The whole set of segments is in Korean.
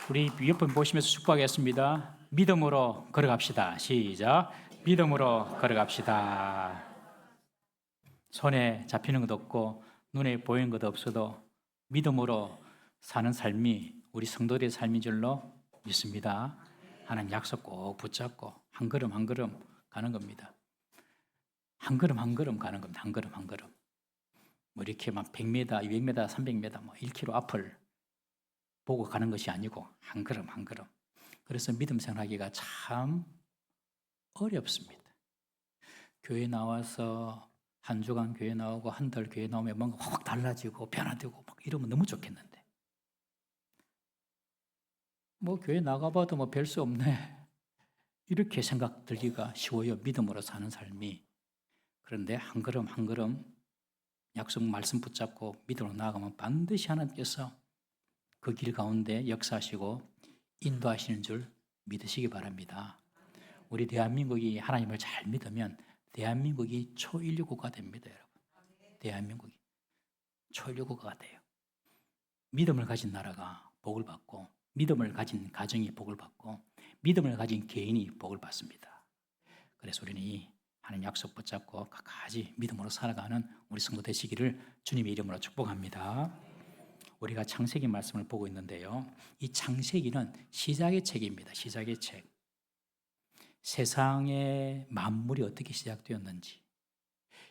우리 옆에 보시면서 축복하겠습니다. 믿음으로 걸어갑시다. 시작. 믿음으로 걸어갑시다. 손에 잡히는 것 없고 눈에 보이는 것 없어도 믿음으로 사는 삶이 우리 성도들의 삶인 줄로 믿습니다. 하나님 약속 꼭 붙잡고 한 걸음 한 걸음 가는 겁니다. 한 걸음 한 걸음 가는 겁니다. 한 걸음 한 걸음. 뭐 이렇게 막 100m, 200m, 300m, 뭐 1km 앞을 보고 가는 것이 아니고 한 걸음 한 걸음. 그래서 믿음 생활하기가 참 어렵습니다. 교회 나와서 한 주간 교회 나오고 한 달 교회 나오면 뭔가 확 달라지고 변화되고 막 이러면 너무 좋겠는데 뭐 교회 나가봐도 뭐 별 수 없네 이렇게 생각 들기가 쉬워요. 믿음으로 사는 삶이. 그런데 한 걸음 한 걸음 약속 말씀 붙잡고 믿음으로 나아가면 반드시 하나님께서 그 길 가운데 역사하시고 인도하시는 줄 믿으시기 바랍니다. 우리 대한민국이 하나님을 잘 믿으면 대한민국이 초인류국가 됩니다, 여러분. 대한민국이 초인류국가가 돼요. 믿음을 가진 나라가 복을 받고 믿음을 가진 가정이 복을 받고 믿음을 가진 개인이 복을 받습니다. 그래서 우리는 이 하나님 약속 붙잡고 끝까지 믿음으로 살아가는 우리 성도 되시기를 주님의 이름으로 축복합니다. 우리가 창세기 말씀을 보고 있는데요. 이 창세기는 시작의 책입니다. 시작의 책. 세상의 만물이 어떻게 시작되었는지,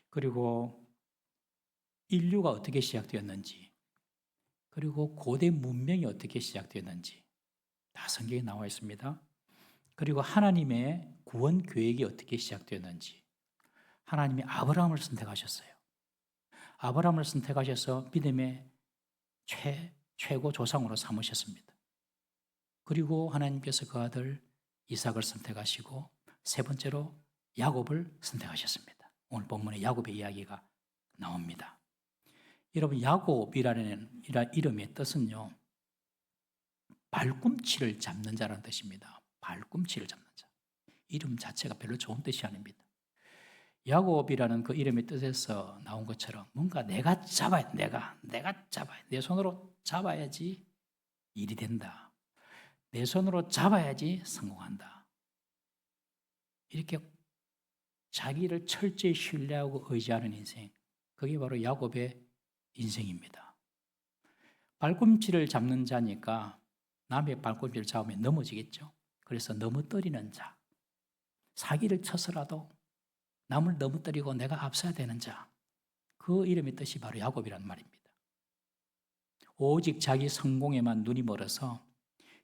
그리고 인류가 어떻게 시작되었는지, 그리고 고대 문명이 어떻게 시작되었는지 다 성경에 나와 있습니다. 그리고 하나님의 구원 계획이 어떻게 시작되었는지, 하나님이 아브라함을 선택하셨어요. 아브라함을 선택하셔서 믿음의 최고 조상으로 삼으셨습니다. 그리고 하나님께서 그 아들 이삭을 선택하시고 세 번째로 야곱을 선택하셨습니다. 오늘 본문에 야곱의 이야기가 나옵니다. 여러분, 야곱이라는 이름의 뜻은요, 발꿈치를 잡는 자라는 뜻입니다. 발꿈치를 잡는 자. 이름 자체가 별로 좋은 뜻이 아닙니다. 야곱이라는 그 이름의 뜻에서 나온 것처럼 뭔가 내가 잡아야 돼. 내가 잡아야 돼. 내 손으로 잡아야지 일이 된다. 내 손으로 잡아야지 성공한다. 이렇게 자기를 철저히 신뢰하고 의지하는 인생, 그게 바로 야곱의 인생입니다. 발꿈치를 잡는 자니까 남의 발꿈치를 잡으면 넘어지겠죠. 그래서 넘어뜨리는 자, 사기를 쳐서라도 남을 넘어뜨리고 내가 앞서야 되는 자, 그 이름의 뜻이 바로 야곱이란 말입니다. 오직 자기 성공에만 눈이 멀어서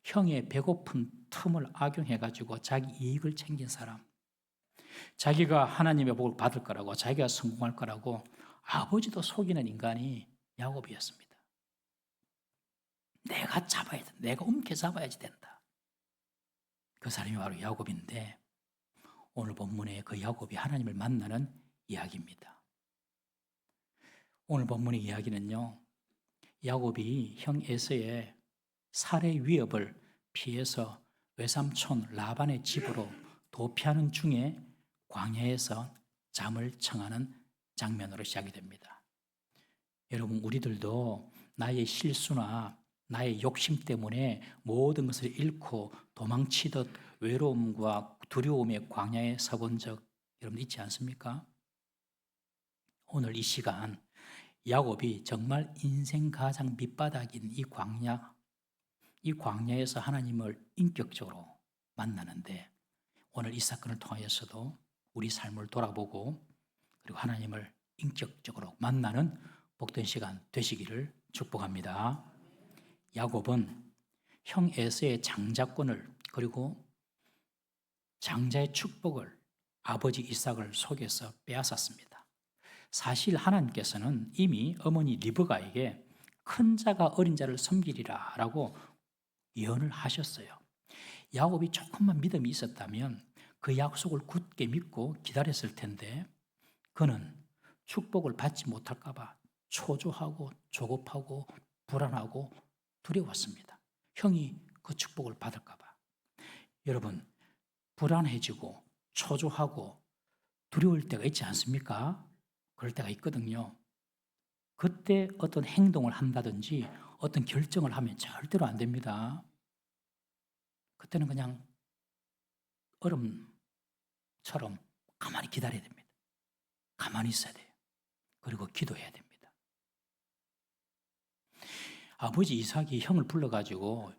형의 배고픈 틈을 악용해가지고 자기 이익을 챙긴 사람, 자기가 하나님의 복을 받을 거라고, 자기가 성공할 거라고 아버지도 속이는 인간이 야곱이었습니다. 내가 잡아야 돼. 내가 움켜잡아야지 된다. 그 사람이 바로 야곱인데 오늘 본문에 그 야곱이 하나님을 만나는 이야기입니다. 오늘 본문의 이야기는요, 야곱이 형 에서의 살해 위협을 피해서 외삼촌 라반의 집으로 도피하는 중에 광야에서 잠을 청하는 장면으로 시작이 됩니다. 여러분, 우리들도 나의 실수나 나의 욕심 때문에 모든 것을 잃고 도망치듯 외로움과 두려움의 광야에 서본 적 여러분 있지 않습니까? 오늘 이 시간 야곱이 정말 인생 가장 밑바닥인 이 광야에서 하나님을 인격적으로 만나는데 오늘 이 사건을 통하여서도 우리 삶을 돌아보고 그리고 하나님을 인격적으로 만나는 복된 시간 되시기를 축복합니다. 야곱은 형 에서의 장자권을 그리고 장자의 축복을 아버지 이삭을 속여서 빼앗았습니다. 사실 하나님께서는 이미 어머니 리브가에게 큰 자가 어린 자를 섬기리라 라고 예언을 하셨어요. 야곱이 조금만 믿음이 있었다면 그 약속을 굳게 믿고 기다렸을 텐데 그는 축복을 받지 못할까 봐 초조하고 조급하고 불안하고 두려웠습니다. 형이 그 축복을 받을까 봐. 여러분, 불안해지고 초조하고 두려울 때가 있지 않습니까? 그럴 때가 있거든요. 그때 어떤 행동을 한다든지 어떤 결정을 하면 절대로 안 됩니다. 그때는 그냥 얼음처럼 가만히 기다려야 됩니다. 가만히 있어야 돼요. 그리고 기도해야 됩니다. 아버지 이삭이 형을 불러가지고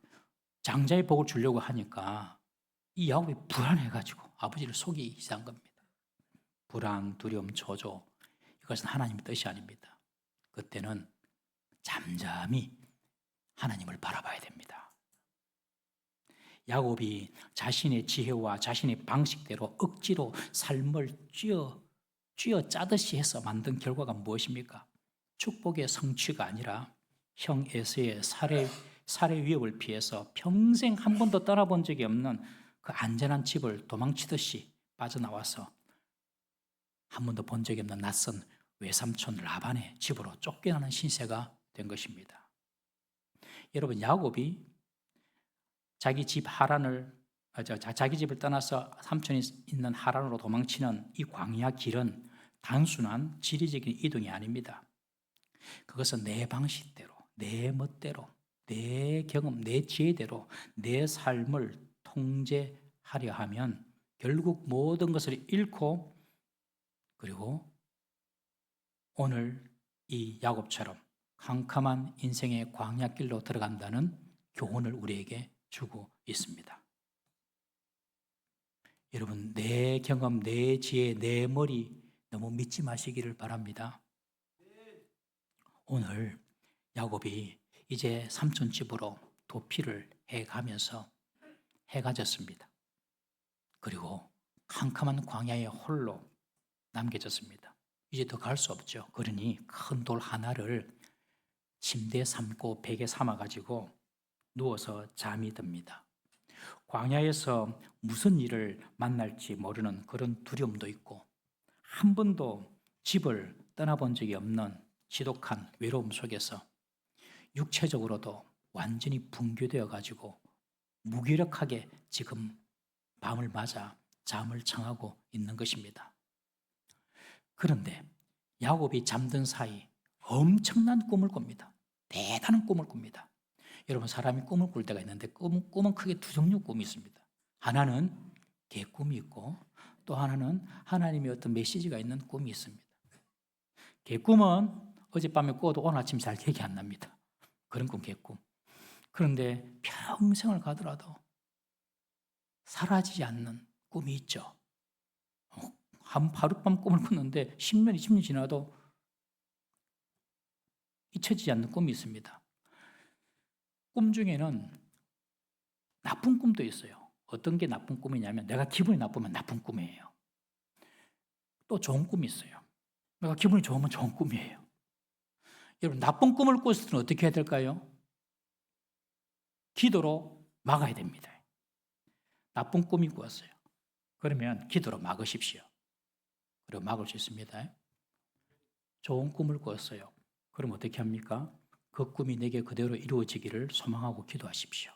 장자의 복을 주려고 하니까 이 야곱이 불안해가지고 아버지를 속이기 시작한 겁니다. 불안, 두려움, 초조, 이것은 하나님의 뜻이 아닙니다. 그때는 잠잠히 하나님을 바라봐야 됩니다. 야곱이 자신의 지혜와 자신의 방식대로 억지로 삶을 쥐어 짜듯이 해서 만든 결과가 무엇입니까? 축복의 성취가 아니라 형 에서의 살해 위협을 피해서 평생 한 번도 떠나본 적이 없는 그 안전한 집을 도망치듯이 빠져나와서 한 번도 본 적이 없는 낯선 외삼촌 라반의 집으로 쫓겨나는 신세가 된 것입니다. 여러분, 야곱이 자기 집을 떠나서 삼촌이 있는 하란으로 도망치는 이 광야 길은 단순한 지리적인 이동이 아닙니다. 그것은 내 방식대로, 내 멋대로, 내 경험, 내 지혜대로 내 삶을 통제하려 하면 결국 모든 것을 잃고, 그리고 오늘 이 야곱처럼 캄캄한 인생의 광야길로 들어간다는 교훈을 우리에게 주고 있습니다. 여러분, 내 경험, 내 지혜, 내 머리 너무 믿지 마시기를 바랍니다. 오늘 야곱이 이제 삼촌 집으로 도피를 해가면서 해가 졌습니다. 그리고 캄캄한 광야에 홀로 남겨졌습니다. 이제 더 갈 수 없죠. 그러니 큰 돌 하나를 침대에 삼고 베개 삼아가지고 누워서 잠이 듭니다. 광야에서 무슨 일을 만날지 모르는 그런 두려움도 있고, 한 번도 집을 떠나본 적이 없는 지독한 외로움 속에서 육체적으로도 완전히 붕괴되어 가지고 무기력하게 지금 밤을 맞아 잠을 청하고 있는 것입니다. 그런데 야곱이 잠든 사이 엄청난 꿈을 꿉니다. 대단한 꿈을 꿉니다. 여러분, 사람이 꿈을 꿀 때가 있는데 꿈은 크게 두 종류 꿈이 있습니다. 하나는 개꿈이 있고 또 하나는 하나님의 어떤 메시지가 있는 꿈이 있습니다. 개꿈은 어젯밤에 꿔도 오늘 아침 잘 기억이 안 납니다. 그런 꿈 개꿈. 그런데 평생을 가더라도 사라지지 않는 꿈이 있죠. 하룻밤 꿈을 꿨는데 10년, 20년 지나도 잊혀지지 않는 꿈이 있습니다. 꿈 중에는 나쁜 꿈도 있어요. 어떤 게 나쁜 꿈이냐면 내가 기분이 나쁘면 나쁜 꿈이에요. 또 좋은 꿈이 있어요. 내가 기분이 좋으면 좋은 꿈이에요. 여러분, 나쁜 꿈을 꿨을 때는 어떻게 해야 될까요? 기도로 막아야 됩니다. 나쁜 꿈이 꿨어요. 그러면 기도로 막으십시오. 그리고 막을 수 있습니다. 좋은 꿈을 꿨어요. 그럼 어떻게 합니까? 그 꿈이 내게 그대로 이루어지기를 소망하고 기도하십시오.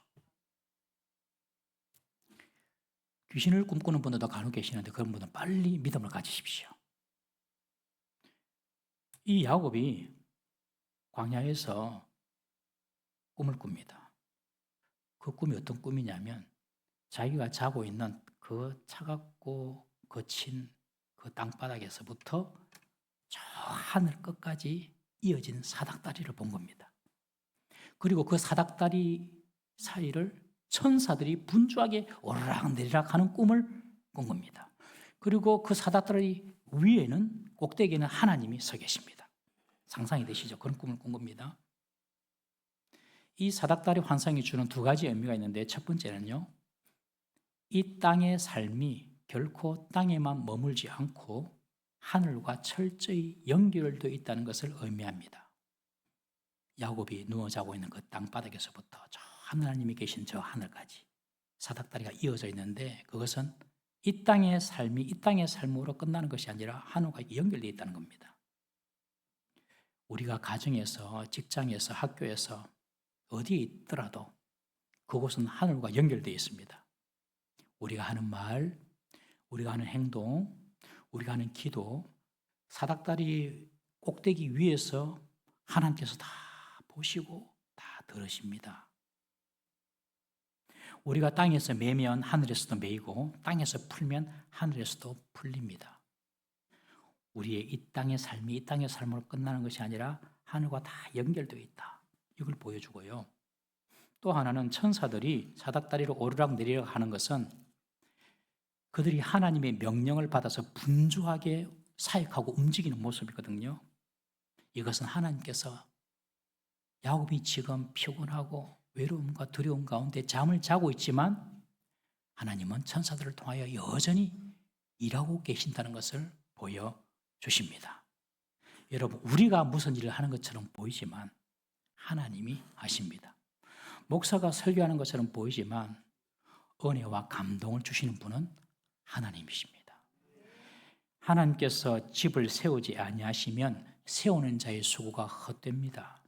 귀신을 꿈꾸는 분들도 간혹 계시는데 그런 분들은 빨리 믿음을 가지십시오. 이 야곱이 광야에서 꿈을 꿉니다. 그 꿈이 어떤 꿈이냐면 자기가 자고 있는 그 차갑고 거친 그 땅바닥에서부터 저 하늘 끝까지 이어진 사닥다리를 본 겁니다. 그리고 그 사닥다리 사이를 천사들이 분주하게 오르락내리락 하는 꿈을 꾼 겁니다. 그리고 그 사닥다리 위에는 꼭대기에는 하나님이 서 계십니다. 상상이 되시죠? 그런 꿈을 꾼 겁니다. 이 사닥다리 환상이 주는 두 가지 의미가 있는데, 첫 번째는요, 이 땅의 삶이 결코 땅에만 머물지 않고 하늘과 철저히 연결되어 있다는 것을 의미합니다. 야곱이 누워 자고 있는 그 땅바닥에서부터 저 하나님이 계신 저 하늘까지 사닥다리가 이어져 있는데, 그것은 이 땅의 삶이 이 땅의 삶으로 끝나는 것이 아니라 하늘과 연결되어 있다는 겁니다. 우리가 가정에서, 직장에서, 학교에서 어디에 있더라도 그곳은 하늘과 연결되어 있습니다. 우리가 하는 말, 우리가 하는 행동, 우리가 하는 기도, 사닥다리 꼭대기 위에서 하나님께서 다 보시고 다 들으십니다. 우리가 땅에서 매면 하늘에서도 매이고 땅에서 풀면 하늘에서도 풀립니다. 우리의 이 땅의 삶이 이 땅의 삶으로 끝나는 것이 아니라 하늘과 다 연결되어 있다. 이걸 보여주고요. 또 하나는 천사들이 사닥다리로 오르락 내리락 하는 것은 그들이 하나님의 명령을 받아서 분주하게 사역하고 움직이는 모습이거든요. 이것은 하나님께서 야곱이 지금 피곤하고 외로움과 두려움 가운데 잠을 자고 있지만 하나님은 천사들을 통하여 여전히 일하고 계신다는 것을 보여주십니다. 여러분, 우리가 무슨 일을 하는 것처럼 보이지만 하나님이 하십니다. 목사가 설교하는 것처럼 보이지만 은혜와 감동을 주시는 분은 하나님이십니다. 하나님께서 집을 세우지 아니하시면 세우는 자의 수고가 헛됩니다.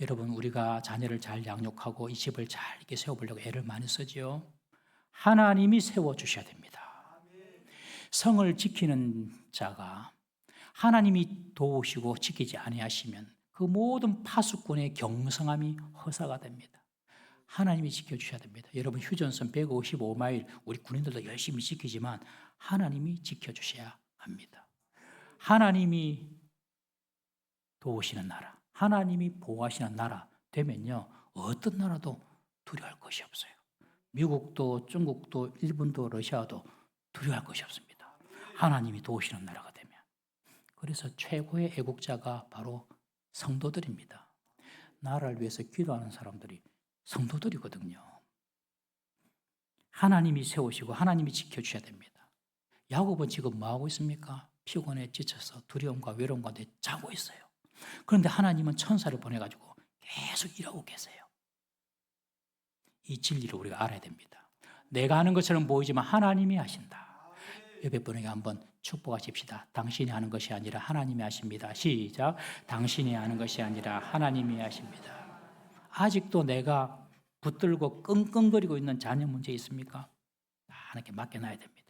여러분, 우리가 자녀를 잘 양육하고 이 집을 잘 이렇게 세워보려고 애를 많이 쓰죠. 하나님이 세워주셔야 됩니다. 성을 지키는 자가 하나님이 도우시고 지키지 아니하시면 그 모든 파수꾼의 경성함이 허사가 됩니다. 하나님이 지켜주셔야 됩니다. 여러분, 휴전선 155마일 우리 군인들도 열심히 지키지만 하나님이 지켜주셔야 합니다. 하나님이 도우시는 나라, 하나님이 보호하시는 나라 되면요, 어떤 나라도 두려워할 것이 없어요. 미국도 중국도 일본도 러시아도 두려워할 것이 없습니다. 하나님이 도우시는 나라가 되면. 그래서 최고의 애국자가 바로 성도들입니다. 나라를 위해서 기도하는 사람들이 성도들이거든요. 하나님이 세우시고 하나님이 지켜주셔야 됩니다. 야곱은 지금 뭐하고 있습니까? 피곤해 지쳐서 두려움과 외로움 가운데 자고 있어요. 그런데 하나님은 천사를 보내가지고 계속 일하고 계세요. 이 진리를 우리가 알아야 됩니다. 내가 하는 것처럼 보이지만 하나님이 하신다. 옆에 분에게 한번 축복하십시다. 당신이 하는 것이 아니라 하나님이 하십니다. 시작. 당신이 하는 것이 아니라 하나님이 하십니다. 아직도 내가 붙들고 끙끙거리고 있는 자녀 문제 있습니까? 하나님께 맡겨놔야 됩니다.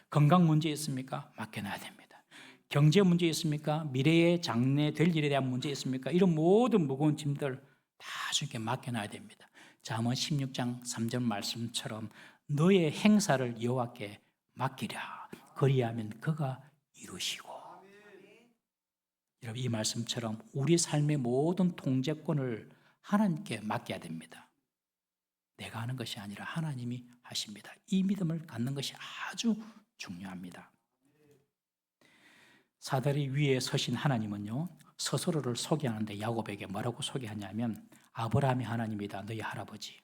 건강 문제 있습니까? 맡겨놔야 됩니다. 경제 문제 있습니까? 미래의 장래 될 일에 대한 문제 있습니까? 이런 모든 무거운 짐들 다 주님께 맡겨놔야 됩니다. 잠언 16장 3절 말씀처럼 너의 행사를 여호와께 맡기랴. 그리하면 그가 이루시고. 여러분, 이 말씀처럼 우리 삶의 모든 통제권을 하나님께 맡겨야 됩니다. 내가 하는 것이 아니라 하나님이 하십니다. 이 믿음을 갖는 것이 아주 중요합니다. 사다리 위에 서신 하나님은요, 스스로를 소개하는데 야곱에게 뭐라고 소개하냐면 아브라함의 하나님이다, 너희 할아버지.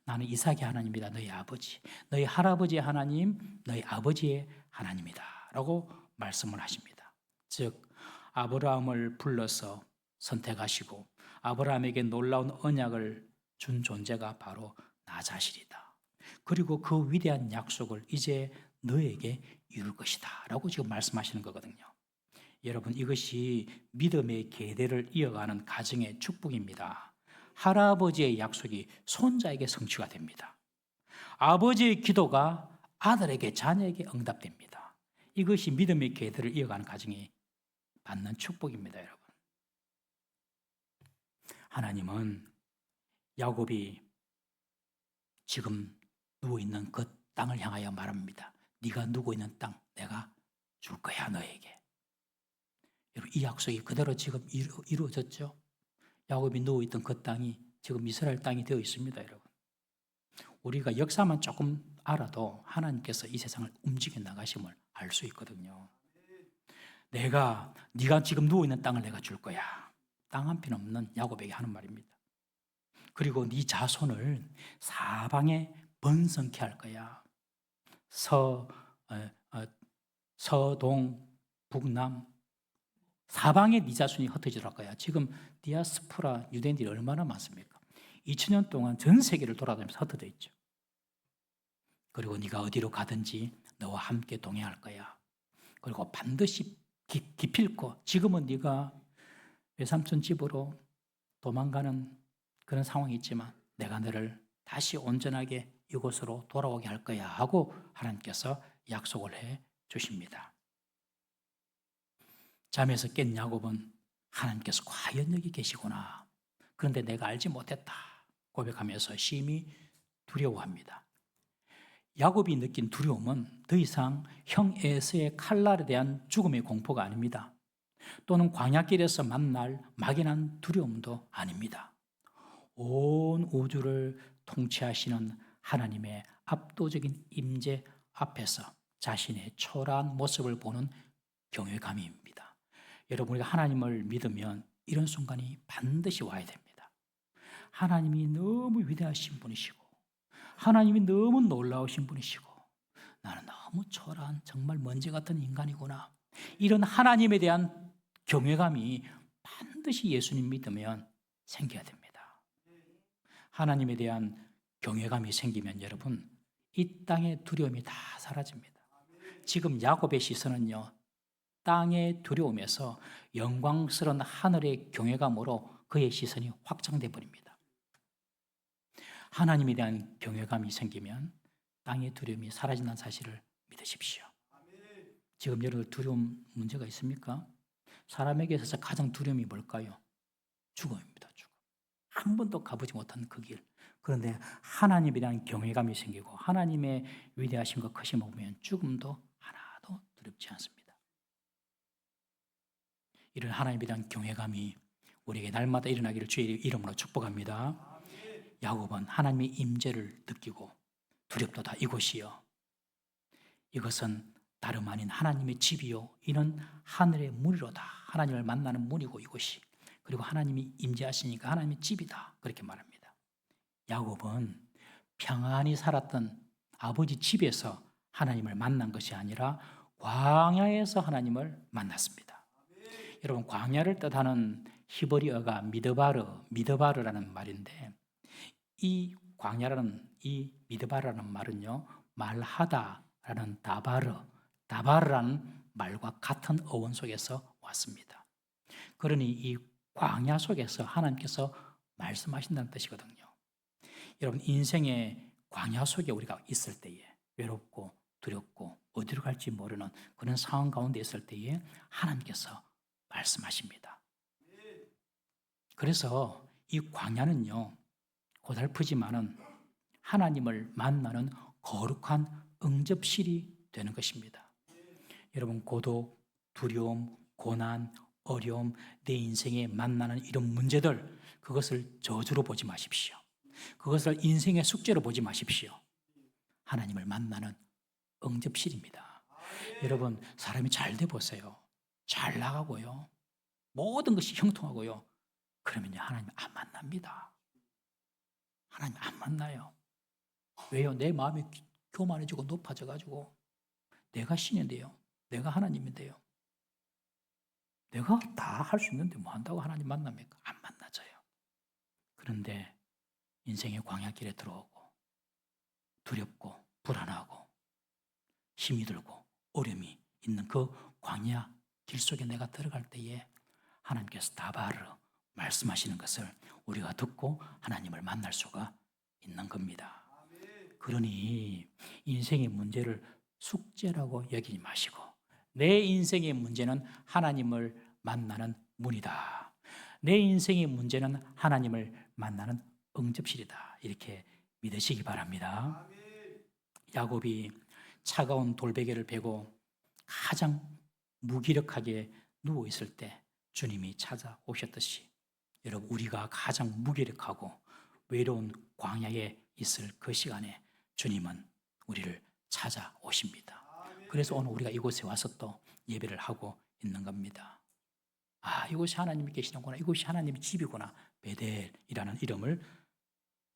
나는 이삭의 하나님이다, 너희 아버지. 너희 할아버지의 하나님, 너희 아버지의 하나님이다 라고 말씀을 하십니다. 즉 아브라함을 불러서 선택하시고 아브라함에게 놀라운 언약을 준 존재가 바로 나 자신이다. 그리고 그 위대한 약속을 이제 너에게 이룰 것이다 라고 지금 말씀하시는 거거든요. 여러분, 이것이 믿음의 계대를 이어가는 가정의 축복입니다. 할아버지의 약속이 손자에게 성취가 됩니다. 아버지의 기도가 아들에게, 자녀에게 응답됩니다. 이것이 믿음의 계대를 이어가는 가정이 받는 축복입니다, 여러분. 하나님은 야곱이 지금 누워있는 그 땅을 향하여 말합니다. 네가 누워있는 땅 내가 줄 거야, 너에게. 여러분, 이 약속이 그대로 지금 이루어졌죠. 야곱이 누워있던 그 땅이 지금 이스라엘 땅이 되어 있습니다, 여러분. 우리가 역사만 조금 알아도 하나님께서 이 세상을 움직여 나가심을 알 수 있거든요. 네가 지금 누워있는 땅을 내가 줄 거야. 땅 한 편 없는 야곱에게 하는 말입니다. 그리고 네 자손을 사방에 번성케 할 거야. 서동, 북남 사방에 네 자손이 흩어질 거야. 지금 디아스포라 유대인들이 얼마나 많습니까? 2000년 동안 전 세계를 돌아다니면서 흩어져 있죠. 그리고 네가 어디로 가든지 너와 함께 동행할 거야. 그리고 반드시 기필코 지금은 네가 외삼촌 집으로 도망가는 그런 상황이 있지만 내가 너를 다시 온전하게 이곳으로 돌아오게 할 거야 하고 하나님께서 약속을 해 주십니다. 잠에서 깬 야곱은 하나님께서 과연 여기 계시구나. 그런데 내가 알지 못했다 고백하면서 심히 두려워합니다. 야곱이 느낀 두려움은 더 이상 형 에서의 칼날에 대한 죽음의 공포가 아닙니다. 또는 광야길에서 만날 막연한 두려움도 아닙니다. 온 우주를 통치하시는 하나님의 압도적인 임재 앞에서 자신의 초라한 모습을 보는 경외감입니다. 여러분, 우리가 하나님을 믿으면 이런 순간이 반드시 와야 됩니다. 하나님이 너무 위대하신 분이시고 하나님이 너무 놀라우신 분이시고 나는 너무 초라한 정말 먼지 같은 인간이구나. 이런 하나님에 대한 경외감이 반드시 예수님 믿으면 생겨야 됩니다. 하나님에 대한 경외감이 생기면 여러분, 이 땅의 두려움이 다 사라집니다. 지금 야곱의 시선은요, 땅의 두려움에서 영광스러운 하늘의 경외감으로 그의 시선이 확장돼 버립니다. 하나님에 대한 경외감이 생기면 땅의 두려움이 사라진다는 사실을 믿으십시오. 지금 여러분 두려움 문제가 있습니까? 사람에게 있어서 가장 두려움이 뭘까요? 죽음입니다. 죽음. 한 번도 가보지 못한 그 길. 그런데 하나님에 대한 경외감이 생기고 하나님의 위대하심과 크심을 보면 죽음도 하나도 두렵지 않습니다. 이런 하나님에 대한 경외감이 우리에게 날마다 일어나기를 주의 이름으로 축복합니다. 야곱은 하나님의 임재를 느끼고 두렵도다 이곳이요, 이것은 다름 아닌 하나님의 집이요, 이는 하늘의 문이로다. 하나님을 만나는 문이고 이곳이, 그리고 하나님이 임재하시니까 하나님의 집이다, 그렇게 말합니다. 야곱은 평안히 살았던 아버지 집에서 하나님을 만난 것이 아니라 광야에서 하나님을 만났습니다. 여러분, 광야를 뜻하는 히브리어가 미드바르라는 말인데, 이 광야라는 이 미드바르라는 말은요, 말하다라는 다바르라는 말과 같은 어원 속에서 왔습니다. 그러니 이 광야 속에서 하나님께서 말씀하신다는 뜻이거든요. 여러분, 인생의 광야 속에 우리가 있을 때에, 외롭고 두렵고 어디로 갈지 모르는 그런 상황 가운데 있을 때에 하나님께서 말씀하십니다. 그래서 이 광야는요, 고달프지만은 하나님을 만나는 거룩한 응접실이 되는 것입니다. 여러분, 고독, 두려움, 고난, 어려움, 내 인생에 만나는 이런 문제들, 그것을 저주로 보지 마십시오. 그것을 인생의 숙제로 보지 마십시오. 하나님을 만나는 응접실입니다. 여러분, 사람이 잘 돼 보세요. 잘 나가고요, 모든 것이 형통하고요, 그러면요, 하나님 안 만납니다. 하나님 안 만나요. 왜요? 내 마음이 교만해지고 높아져가지고 내가 신인데요, 내가 하나님인데요, 내가 다 할 수 있는데 뭐 한다고 하나님 만납니까? 안 만나져요. 그런데 인생의 광야길에 들어오고 두렵고 불안하고 힘이 들고 어려움이 있는 그 광야 길 속에 내가 들어갈 때에 하나님께서 다바르 말씀하시는 것을 우리가 듣고 하나님을 만날 수가 있는 겁니다. 그러니 인생의 문제를 숙제라고 여기지 마시고, 내 인생의 문제는 하나님을 만나는 문이다. 내 인생의 문제는 하나님을 만나는 응접실이다. 이렇게 믿으시기 바랍니다. 야곱이 차가운 돌베개를 베고 가장 무기력하게 누워있을 때 주님이 찾아오셨듯이, 여러분, 우리가 가장 무기력하고 외로운 광야에 있을 그 시간에 주님은 우리를 찾아오십니다. 그래서 오늘 우리가 이곳에 와서 또 예배를 하고 있는 겁니다. 아, 이곳이 하나님이 계시는구나, 이곳이 하나님의 집이구나. 베델이라는 이름을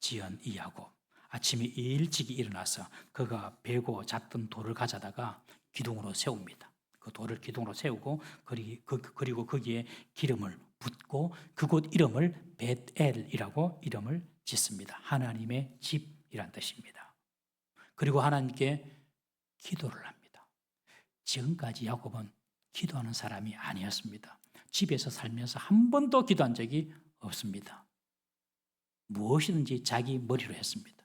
지은 이 야곱, 아침에 일찍이 일어나서 그가 베고 잤던 돌을 가져다가 기둥으로 세웁니다. 그 돌을 기둥으로 세우고 그리고 거기에 기름을 붓고 그곳 이름을 베델이라고 이름을 짓습니다. 하나님의 집이란 뜻입니다. 그리고 하나님께 기도를 합니다. 지금까지 야곱은 기도하는 사람이 아니었습니다. 집에서 살면서 한 번도 기도한 적이 없습니다. 무엇이든지 자기 머리로 했습니다.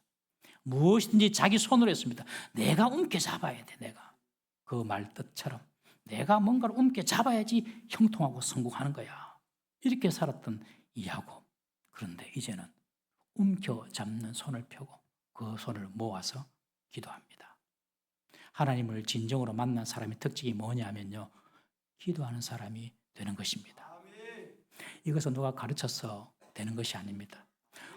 무엇이든지 자기 손으로 했습니다. 내가 움켜잡아야 돼. 내가 그 말 뜻처럼 내가 뭔가를 움켜잡아야지 형통하고 성공하는 거야. 이렇게 살았던 이 야곱. 그런데 이제는 움켜잡는 손을 펴고 그 손을 모아서 기도합니다. 하나님을 진정으로 만난 사람의 특징이 뭐냐면요, 기도하는 사람이 되는 것입니다. 이것은 누가 가르쳐서 되는 것이 아닙니다.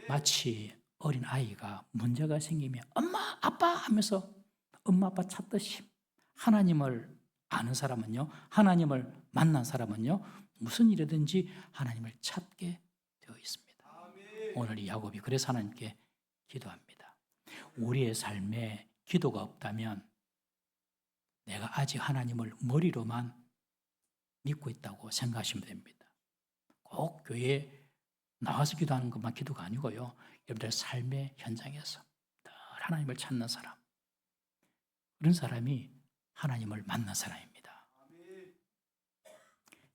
마치 어린 아이가 문제가 생기면 엄마, 아빠 하면서 엄마, 아빠 찾듯이 하나님을 아는 사람은요, 하나님을 만난 사람은요, 무슨 일이든지 하나님을 찾게 되어 있습니다. 오늘 이 야곱이 그래서 하나님께 기도합니다. 우리의 삶에 기도가 없다면 내가 아직 하나님을 머리로만 믿고 있다고 생각하시면 됩니다. 꼭 교회에 나와서 기도하는 것만 기도가 아니고요, 여러분들의 삶의 현장에서 늘 하나님을 찾는 사람, 그런 사람이 하나님을 만난 사람입니다.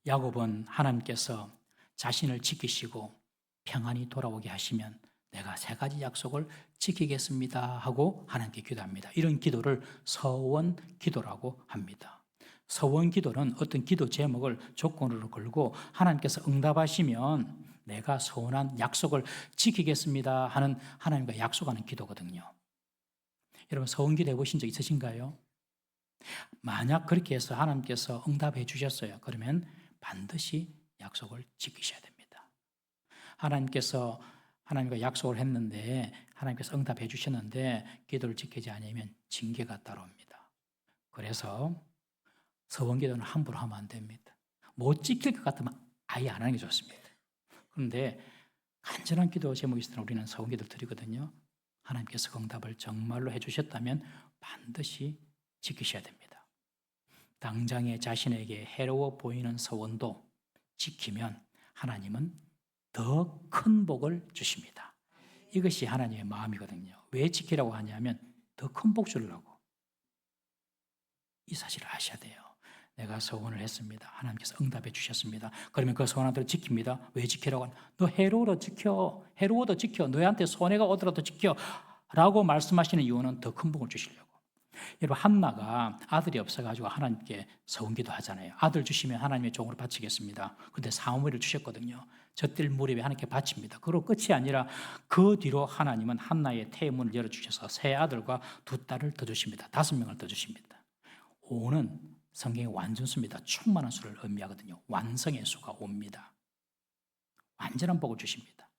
야곱은 하나님께서 자신을 지키시고 평안히 돌아오게 하시면 내가 3가지 약속을 지키겠습니다 하고 하나님께 기도합니다. 이런 기도를 서원 기도라고 합니다. 서원 기도는 어떤 기도 제목을 조건으로 걸고 하나님께서 응답하시면 내가 서원한 약속을 지키겠습니다 하는 하나님과 약속하는 기도거든요. 여러분, 서원 기도 해보신 적 있으신가요? 만약 그렇게 해서 하나님께서 응답해 주셨어요. 그러면 반드시 약속을 지키셔야 됩니다. 하나님께서 하나님과 약속을 했는데 하나님께서 응답해 주셨는데 기도를 지키지 않으면 징계가 따라옵니다. 그래서 서원 기도는 함부로 하면 안 됩니다. 못 지킬 것 같으면 아예 안 하는 게 좋습니다. 그런데 간절한 기도 제목이 있을 때 우리는 서원 기도를 드리거든요. 하나님께서 응답을 정말로 해주셨다면 반드시 지키셔야 됩니다. 당장에 자신에게 해로워 보이는 서원도 지키면 하나님은 더 큰 복을 주십니다. 이것이 하나님의 마음이거든요. 왜 지키라고 하냐면 더 큰 복 주려고. 이 사실을 아셔야 돼요. 내가 서원을 했습니다. 하나님께서 응답해 주셨습니다. 그러면 그 서원을 지킵니다. 왜 지키라고 하냐? 너 해로워도 지켜. 해로워도 지켜. 너희한테 손해가 오더라도 지켜. 라고 말씀하시는 이유는 더 큰 복을 주시려고. 여러분, 한나가 아들이 없어가지고 하나님께 서원기도 하잖아요. 아들 주시면 하나님의 종으로 바치겠습니다. 그런데 사무엘을 주셨거든요. 젖들 무렵에 하나님께 바칩니다. 그리고 끝이 아니라 그 뒤로 하나님은 한나의 태문을 열어주셔서 3아들과 2딸을 더 주십니다. 5명을 더 주십니다. 5는 성경의 완전수입니다. 충만한 수를 의미하거든요. 완성의 수가 5입니다. 완전한 복을 주십니다.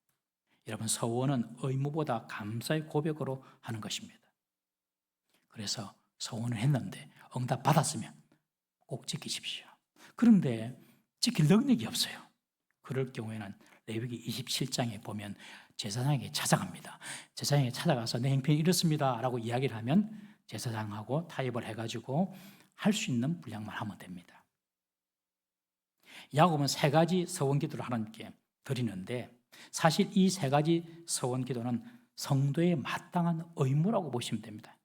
여러분, 서원은 의무보다 감사의 고백으로 하는 것입니다. 그래서 서원을 했는데 응답 받았으면 꼭 지키십시오. 그런데 지킬 능력이 없어요. 그럴 경우에는 레위기 27장에 보면 제사장에게 찾아갑니다. 제사장에게 찾아가서 내 형편이 이렇습니다 라고 이야기를 하면 제사장하고 타협을 해가지고 할 수 있는 분량만 하면 됩니다. 야곱은 3가지 서원 기도를 하나님께 드리는데 사실 이 3가지 서원 기도는 성도의 마땅한 의무라고 보시면 됩니다.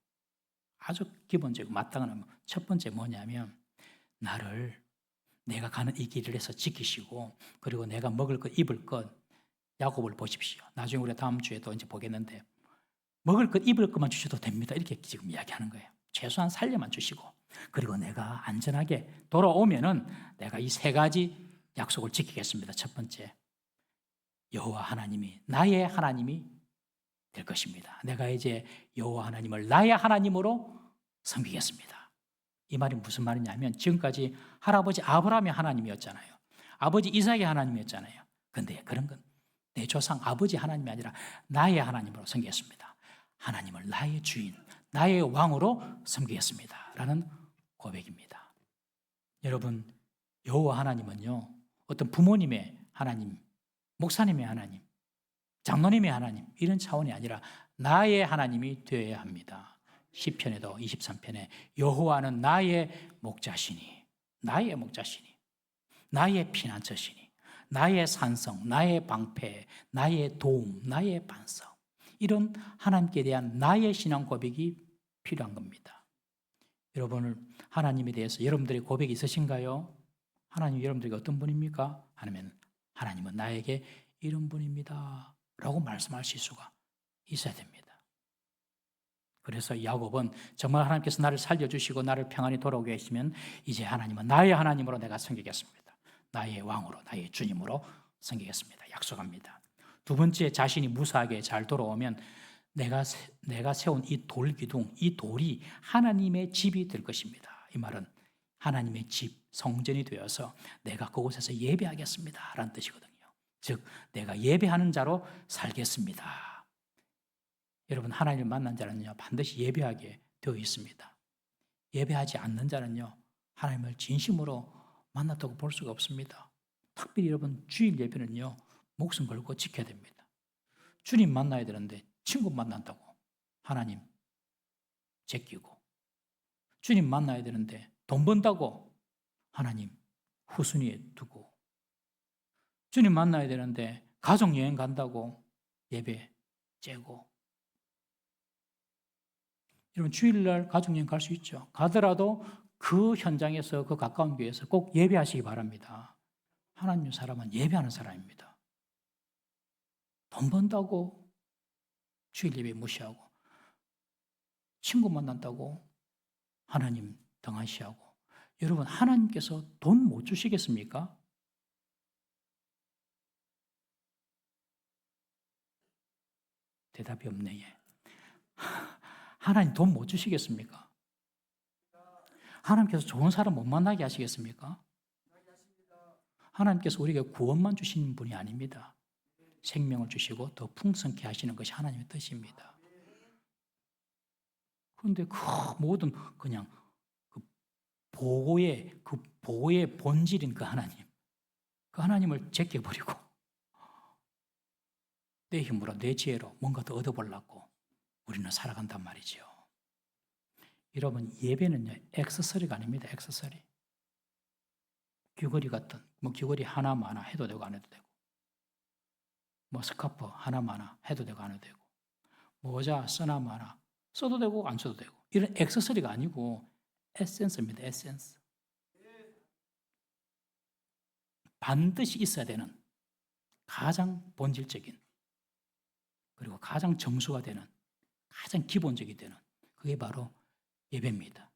아주 기본적이고 마땅한 의무. 첫 번째 뭐냐면 나를 내가 가는 이 길을 해서 지키시고 그리고 내가 먹을 것 입을 것 야곱을 보십시오. 나중에 우리 다음 주에도 이제 보겠는데 먹을 것 입을 것만 주셔도 됩니다. 이렇게 지금 이야기하는 거예요. 최소한 살려만 주시고 그리고 내가 안전하게 돌아오면은 내가 이 3가지 약속을 지키겠습니다. 첫 번째, 여호와 하나님이 나의 하나님이 될 것입니다. 내가 이제 여호와 하나님을 나의 하나님으로 섬기겠습니다. 이 말이 무슨 말이냐면 지금까지 할아버지 아브라함의 하나님이었잖아요. 아버지 이삭의 하나님이었잖아요. 그런데 그런 건 내 조상 아버지 하나님이 아니라 나의 하나님으로 섬기겠습니다. 하나님을 나의 주인, 나의 왕으로 섬기겠습니다 라는 고백입니다. 여러분, 여호와 하나님은요 어떤 부모님의 하나님, 목사님의 하나님, 장로님의 하나님 이런 차원이 아니라 나의 하나님이 되어야 합니다. 시편에도 23편에 여호와는 나의 목자시니 나의 목자시니 나의 피난처시니 나의 산성, 나의 방패, 나의 도움, 나의 반석 이런 하나님께 대한 나의 신앙 고백이 필요한 겁니다. 여러분을 하나님에 대해서 여러분들의 고백이 있으신가요? 하나님 여러분들에게 어떤 분입니까? 하면 하나님은 나에게 이런 분입니다 라고 말씀하실 수가 있어야 됩니다. 그래서 야곱은 정말 하나님께서 나를 살려주시고 나를 평안히 돌아오게 하시면 이제 하나님은 나의 하나님으로 내가 섬기겠습니다. 나의 왕으로 나의 주님으로 섬기겠습니다. 약속합니다. 두 번째, 자신이 무사하게 잘 돌아오면 내가 세운 이 돌기둥, 이 돌이 하나님의 집이 될 것입니다. 이 말은 하나님의 집, 성전이 되어서 내가 그곳에서 예배하겠습니다 라는 뜻이거든요. 즉 내가 예배하는 자로 살겠습니다. 여러분, 하나님을 만난 자는요 반드시 예배하게 되어 있습니다. 예배하지 않는 자는요 하나님을 진심으로 만났다고 볼 수가 없습니다. 특별히 여러분, 주일 예배는요 목숨 걸고 지켜야 됩니다. 주님 만나야 되는데 친구 만난다고 하나님 제끼고, 주님 만나야 되는데 돈 번다고 하나님 후순위에 두고, 주님 만나야 되는데 가족여행 간다고 예배 째고. 여러분, 주일날 가족여행 갈 수 있죠. 가더라도 그 현장에서, 그 가까운 교회에서 꼭 예배하시기 바랍니다. 하나님 사람은 예배하는 사람입니다. 돈 번다고 주일 예배 무시하고, 친구 만난다고 하나님 등한시하고. 여러분, 하나님께서 돈 못 주시겠습니까? 대답이 없네. 예. 하나님 돈 못 주시겠습니까? 하나님께서 좋은 사람 못 만나게 하시겠습니까? 하나님께서 우리에게 구원만 주시는 분이 아닙니다. 생명을 주시고 더 풍성케 하시는 것이 하나님의 뜻입니다. 그런데 그 모든 그냥 그 보호의 본질인 그 하나님을 제껴버리고 내 힘으로, 내 지혜로 뭔가 더 얻어보려고 우리는 살아간단 말이죠. 여러분, 예배는요 액세서리가 아닙니다. 액세서리. 귀걸이 같은, 귀걸이 하나마나 해도 되고 안 해도 되고, 스카프 하나마나 해도 되고 안 해도 되고, 모자 쓰나마나 써도 되고 안 써도 되고, 이런 액세서리가 아니고 에센스입니다. 에센스. 반드시 있어야 되는 가장 본질적인, 그리고 가장 정수가 되는, 가장 기본적이 되는, 그게 바로 예배입니다.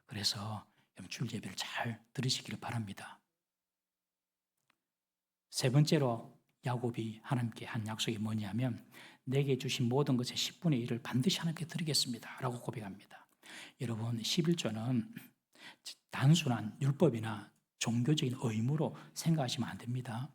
그래서 주일 예배를 잘 들으시기를 바랍니다. 세 번째로 야곱이 하나님께 한 약속이 뭐냐면, 내게 주신 모든 것의 10분의 1을 반드시 하나님께 드리겠습니다 라고 고백합니다. 여러분, 11조는 단순한 율법이나 종교적인 의무로 생각하시면 안 됩니다.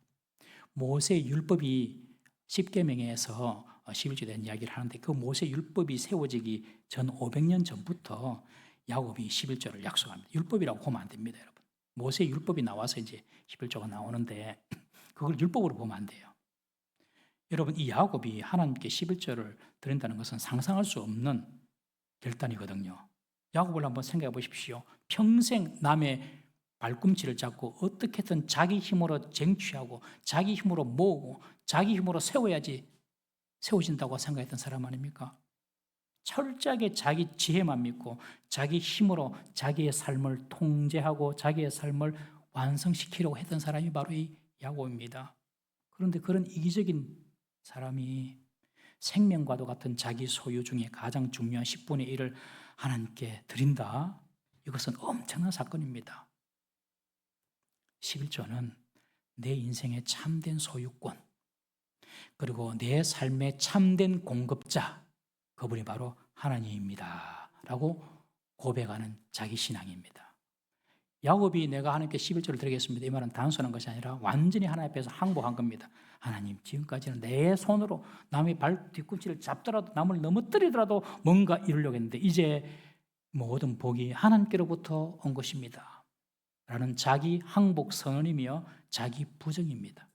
모세의 율법이 10계명에서 11조에 대한 이야기를 하는데, 그 모세 율법이 세워지기 전 500년 전부터 야곱이 11조를 약속합니다. 율법이라고 보면 안 됩니다, 여러분. 모세 율법이 나와서 이제 11조가 나오는데 그걸 율법으로 보면 안 돼요. 여러분, 이 야곱이 하나님께 11조를 드린다는 것은 상상할 수 없는 결단이거든요. 야곱을 한번 생각해 보십시오. 평생 남의 발꿈치를 잡고 어떻게든 자기 힘으로 쟁취하고 자기 힘으로 모으고 자기 힘으로 세워진다고 생각했던 사람 아닙니까? 철저하게 자기 지혜만 믿고 자기 힘으로 자기의 삶을 통제하고 자기의 삶을 완성시키려고 했던 사람이 바로 이 야곱입니다. 그런데 그런 이기적인 사람이 생명과도 같은 자기 소유 중에 가장 중요한 10분의 1을 하나님께 드린다? 이것은 엄청난 사건입니다. 11조는 내 인생의 참된 소유권, 그리고 내 삶의 참된 공급자, 그분이 바로 하나님입니다 라고 고백하는 자기 신앙입니다. 야곱이 내가 하나님께 11조를 드리겠습니다, 이 말은 단순한 것이 아니라 완전히 하나님 앞에서 항복한 겁니다. 하나님, 지금까지는 내 손으로 남의 발 뒤꿈치를 잡더라도, 남을 넘어뜨리더라도 뭔가 이루려고 했는데 이제 모든 복이 하나님께로부터 온 것입니다 라는 자기 항복 선언이며 자기 부정입니다.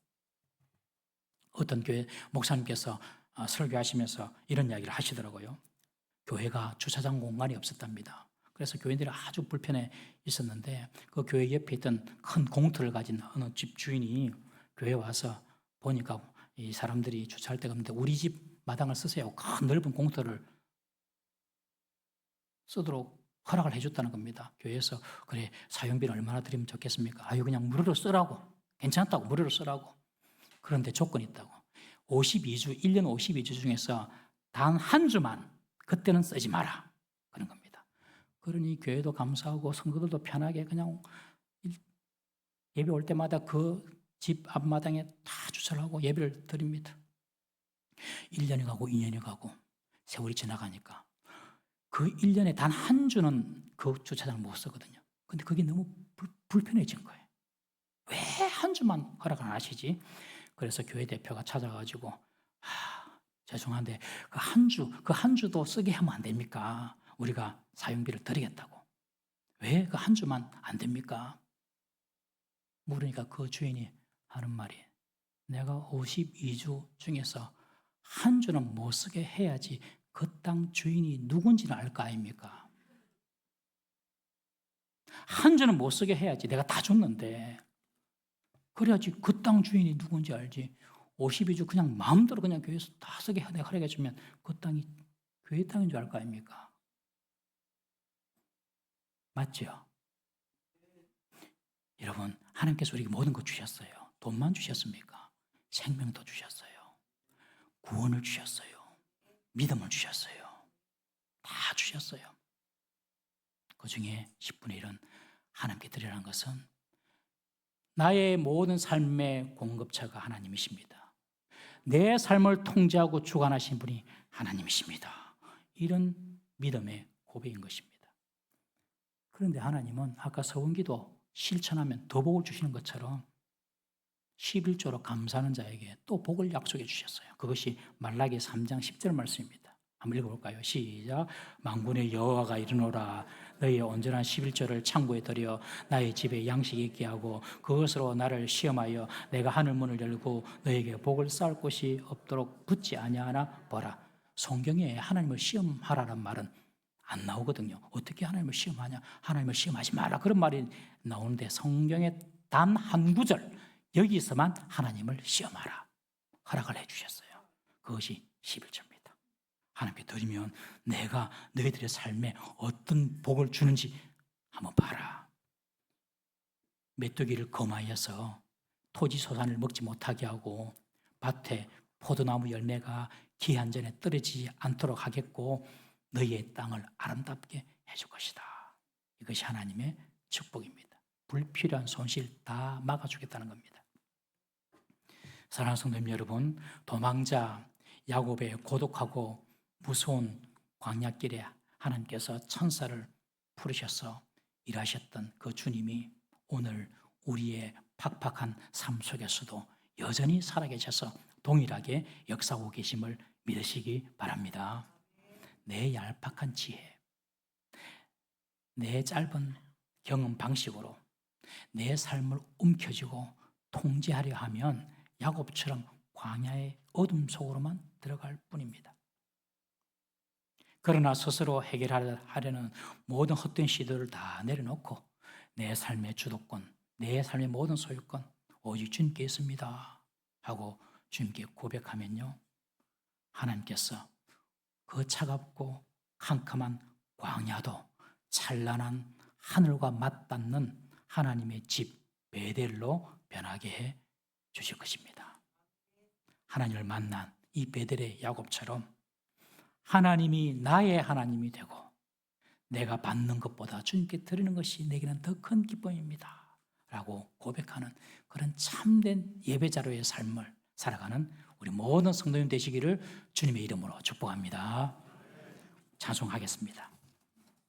어떤 교회 목사님께서 설교하시면서 이런 이야기를 하시더라고요. 교회가 주차장 공간이 없었답니다. 그래서 교인들이 아주 불편해 있었는데 그 교회 옆에 있던 큰 공터를 가진 어느 집 주인이 교회에 와서 보니까 이 사람들이 주차할 데가 없는데 우리 집 마당을 쓰세요. 큰 넓은 공터를 쓰도록 허락을 해줬다는 겁니다. 교회에서. 그래, 사용비는 얼마나 드리면 좋겠습니까? 아유, 그냥 무료로 쓰라고. 괜찮다고, 무료로 쓰라고. 그런데 조건이 있다고. 52주, 1년 52주 중에서 단 한 주만 그때는 쓰지 마라, 그런 겁니다. 그러니 교회도 감사하고 성도들도 편하게 그냥 예배 올 때마다 그 집 앞마당에 다 주차를 하고 예배를 드립니다. 1년이 가고 2년이 가고 세월이 지나가니까 그 1년에 단 한 주는 그 주차장을 못 쓰거든요. 근데 그게 너무 불편해진 거예요. 왜 한 주만 허락 안 하시지? 그래서 교회 대표가 찾아가지고 죄송한데 그 한 주도 쓰게 하면 안 됩니까? 우리가 사용비를 드리겠다고. 왜 그 한 주만 안 됩니까? 물으니까 그 주인이 하는 말이 내가 52주 중에서 한 주는 못 쓰게 해야지 그 땅 주인이 누군지는 알 거 아닙니까? 한 주는 못 쓰게 해야지. 내가 다 줬는데. 그래야지 그 땅 주인이 누군지 알지. 52주 그냥 마음대로 그냥 교회에서 다 쓰게 내가 허락해 주면 그 땅이 교회 땅인 줄 알 거 아닙니까? 맞죠? 여러분, 하나님께서 우리에게 모든 것 주셨어요. 돈만 주셨습니까? 생명도 주셨어요. 구원을 주셨어요. 믿음을 주셨어요. 다 주셨어요. 그 중에 10분의 1은 하나님께 드리라는 것은 나의 모든 삶의 공급처가 하나님이십니다. 내 삶을 통제하고 주관하신 분이 하나님이십니다. 이런 믿음의 고백인 것입니다. 그런데 하나님은 아까 서원기도 실천하면 더 복을 주시는 것처럼 11조로 감사하는 자에게 또 복을 약속해 주셨어요. 그것이 말라기 3장 10절 말씀입니다. 한번 읽어볼까요? 시작. 만군의 여호와가 이르노라 너희의 온전한 11조를 창고에 들여 나의 집에 양식 있게 하고 그것으로 나를 시험하여 내가 하늘 문을 열고 너에게 복을 쌓을 곳이 없도록 붙지 아니하나 보라. 성경에 하나님을 시험하라는 말은 안 나오거든요. 어떻게 하나님을 시험하냐? 하나님을 시험하지 마라. 그런 말이 나오는데 성경에 단 한 구절 여기서만 하나님을 시험하라 허락을 해주셨어요. 그것이 11조입니다. 하나님께 드리면 내가 너희들의 삶에 어떤 복을 주는지 한번 봐라. 메뚜기를 검하여서 토지 소산을 먹지 못하게 하고 밭에 포도나무 열매가 기한 전에 떨어지지 않도록 하겠고 너희의 땅을 아름답게 해줄 것이다. 이것이 하나님의 축복입니다. 불필요한 손실 다 막아주겠다는 겁니다. 사랑하는 성도님 여러분, 도망자 야곱의 고독하고 무서운 광야길에 하나님께서 천사를 부르셔서 일하셨던 그 주님이 오늘 우리의 팍팍한 삶 속에서도 여전히 살아계셔서 동일하게 역사하고 계심을 믿으시기 바랍니다. 내 얄팍한 지혜, 내 짧은 경험 방식으로 내 삶을 움켜쥐고 통제하려 하면 야곱처럼 광야의 어둠 속으로만 들어갈 뿐입니다. 그러나 스스로 해결하려는 모든 헛된 시도를 다 내려놓고 내 삶의 주도권, 내 삶의 모든 소유권 오직 주님께 있습니다 하고 주님께 고백하면요, 하나님께서 그 차갑고 캄캄한 광야도 찬란한 하늘과 맞닿는 하나님의 집 베델로 변하게 해 주실 것입니다. 하나님을 만난 이 베델의 야곱처럼 하나님이 나의 하나님이 되고 내가 받는 것보다 주님께 드리는 것이 내게는 더 큰 기쁨입니다 라고 고백하는 그런 참된 예배자로의 삶을 살아가는 우리 모든 성도님 되시기를 주님의 이름으로 축복합니다. 찬송하겠습니다.